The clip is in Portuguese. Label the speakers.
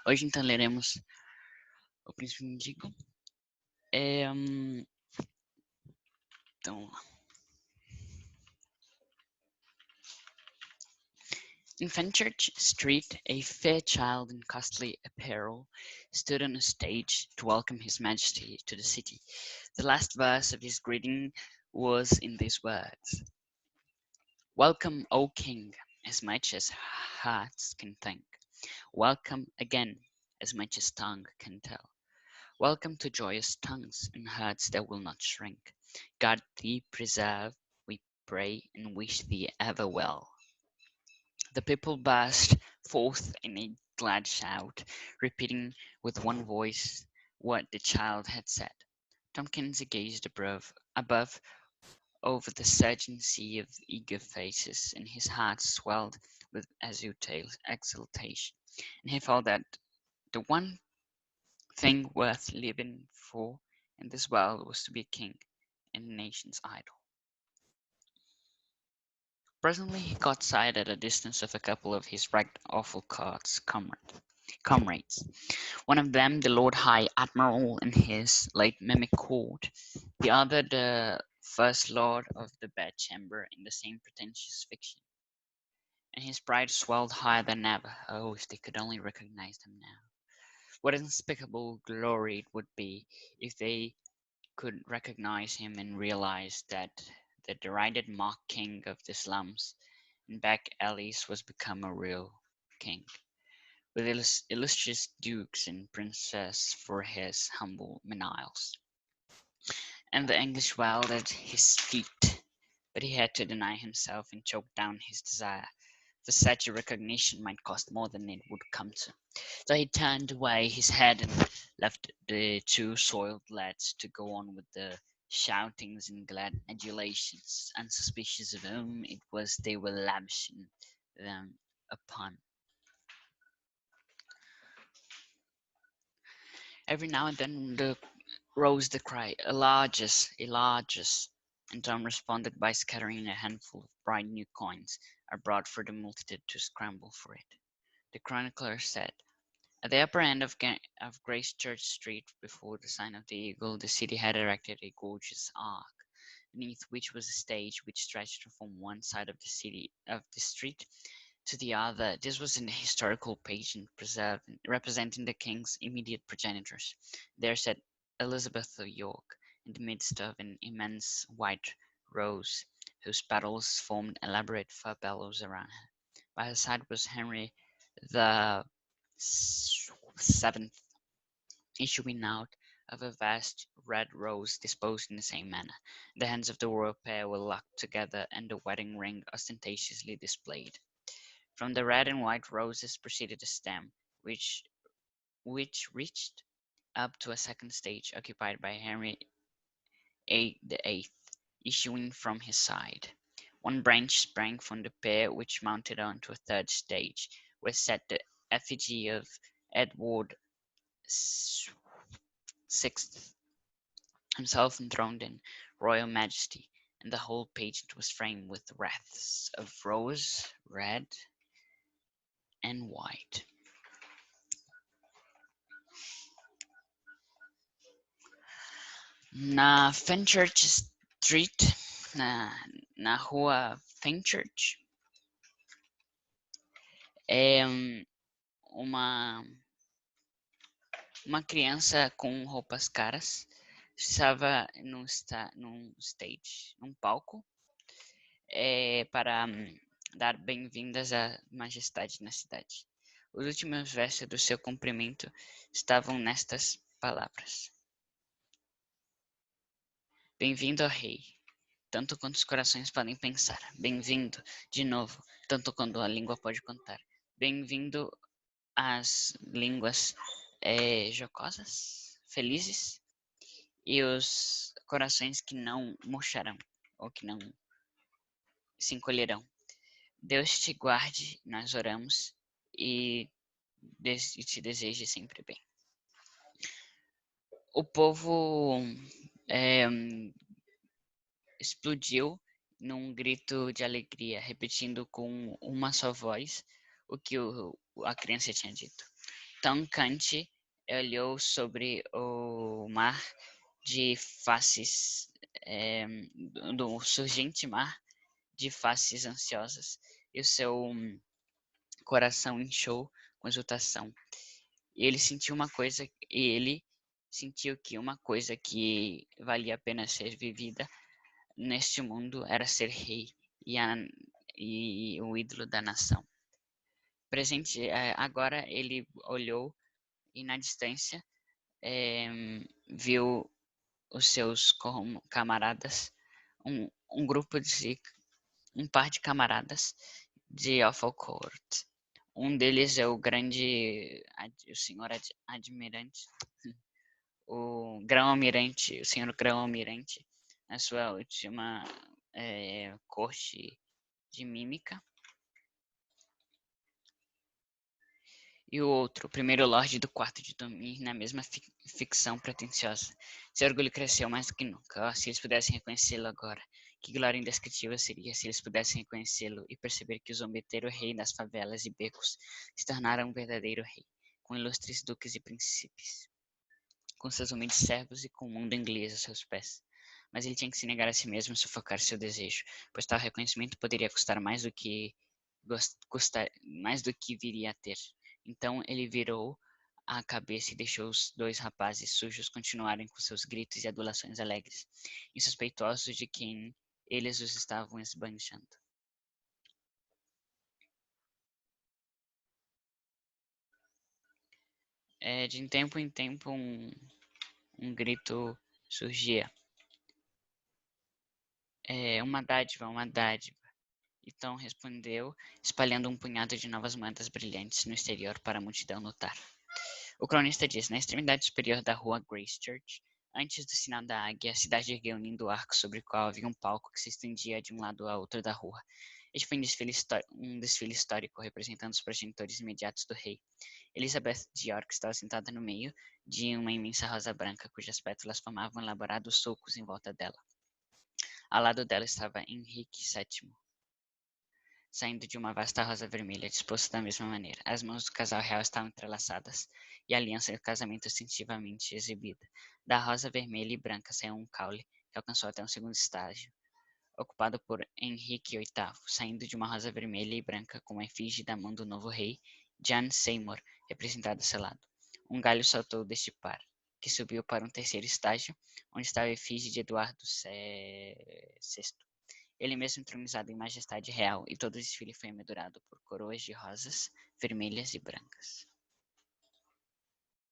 Speaker 1: Hoje então leremos o Príncipe Mendigo. Então, in Fenchurch Street, a fair child in costly apparel stood on a stage to welcome His Majesty to the city. The last verse of his greeting was in these words: "Welcome, O King, as much as hearts can thank. Welcome again, as much as tongue can tell. Welcome to joyous tongues and hearts that will not shrink. God thee preserve, we pray and wish thee ever well." The people burst forth in a glad shout, repeating with one voice what the child had said. Tom Kinsey gazed above over the surging sea of eager faces, and his heart swelled with exultation, and he felt that the one thing worth living for in this world was to be a king and a nation's idol. Presently he caught sight at a distance of a couple of his ragged awful comrades. One of them the Lord High Admiral in his late mimic court, the other the First Lord of the Bedchamber in the same pretentious fiction. And his pride swelled higher than ever. Oh, if they could only recognize him now! What unspeakable glory it would be if they could recognize him and realize that the derided mock king of the slums and back alleys was become a real king, with illustrious dukes and princes for his humble menials. And the English wailed at his feet, but he had to deny himself and choke down his desire, for such a recognition might cost more than it would come to. So he turned away his head and left the two soiled lads to go on with the shoutings and glad adulations, unsuspicious of whom it was they were lavishing them upon. Every now and then rose the cry, "Elias, Elias!" and Tom responded by scattering a handful of bright new coins abroad for the multitude to scramble for it. The chronicler said, "At the upper end of Grace Church Street, before the sign of the Eagle, the city had erected a gorgeous arch, beneath which was a stage which stretched from one side of the street to the other. This was an historical pageant representing the king's immediate progenitors. There sat Elizabeth of York, in the midst of an immense white rose, whose petals formed elaborate fur bellows around her. By her side was Henry the Seventh, issuing out of a vast red rose disposed in the same manner. The hands of the royal pair were locked together, and the wedding ring ostentatiously displayed. From the red and white roses proceeded a stem, which reached up to a second stage occupied by Henry VIII, issuing from his side. One branch sprang from the pair which mounted on to a third stage, where sat the effigy of Edward VI, himself enthroned in royal majesty, and the whole pageant was framed with wreaths of rose, red, and white. Na Fenchurch Street, na rua Fenchurch, uma, uma criança com roupas caras estava num stage, num palco, para dar bem-vindas à majestade na cidade. Os últimos versos do seu cumprimento estavam nestas palavras: "Bem-vindo ao rei, tanto quanto os corações podem pensar. Bem-vindo, de novo, tanto quanto a língua pode contar. Bem-vindo às línguas jocosas, felizes, e os corações que não murcharão, ou que não se encolherão. Deus te guarde, nós oramos, e te deseje sempre bem." O povo explodiu num grito de alegria, repetindo com uma só voz o que a criança tinha dito. Então Kant olhou sobre o mar de faces, do surgente mar de faces ansiosas, e o seu coração inchou com exultação. Ele sentiu que uma coisa que valia a pena ser vivida neste mundo era ser rei e o ídolo da nação. Agora ele olhou e na distância viu os seus camaradas, um grupo de um par de camaradas de Awful Court. Um deles é o o senhor admirante, o grão-almirante, o senhor grão-almirante, na sua última corte de mímica. E o outro, o primeiro Lorde do Quarto de Dormir, na mesma ficção pretensiosa. Seu orgulho cresceu mais do que nunca. Oh, se eles pudessem reconhecê-lo agora. Que glória indescritível seria se eles pudessem reconhecê-lo e perceber que o zombeteiro rei das favelas e becos se tornara um verdadeiro rei, com ilustres duques e príncipes, com seus humildes servos e com o mundo inglês aos seus pés. Mas ele tinha que se negar a si mesmo e sufocar seu desejo, pois tal reconhecimento poderia custar mais do que viria a ter. Então ele virou a cabeça e deixou os dois rapazes sujos continuarem com seus gritos e adulações alegres, insuspeitosos de quem eles os estavam esbanjando. De tempo em tempo um grito surgia. Uma dádiva, uma dádiva. Então respondeu, espalhando um punhado de novas moedas brilhantes no exterior para a multidão notar. O cronista diz, na extremidade superior da rua Grace Church, antes do sinal da águia, a cidade ergueu um lindo arco sobre o qual havia um palco que se estendia de um lado a outro da rua. Este foi um desfile histórico representando os progenitores imediatos do rei. Elizabeth de York estava sentada no meio de uma imensa rosa branca, cujas pétalas formavam elaborados sulcos em volta dela. Ao lado dela estava Henrique VII, saindo de uma vasta rosa vermelha, disposta da mesma maneira. As mãos do casal real estavam entrelaçadas, e a aliança de casamento ostensivamente exibida. Da rosa vermelha e branca saiu um caule, que alcançou até um segundo estágio, ocupado por Henrique VIII, saindo de uma rosa vermelha e branca com a efígie da mão do novo rei, John Seymour, representado ao seu lado. Um galho saltou deste par, que subiu para um terceiro estágio, onde estava a efígie de Eduardo VI. Ele mesmo entronizado em majestade real, e todo o desfile foi emoldurado por coroas de rosas, vermelhas e brancas.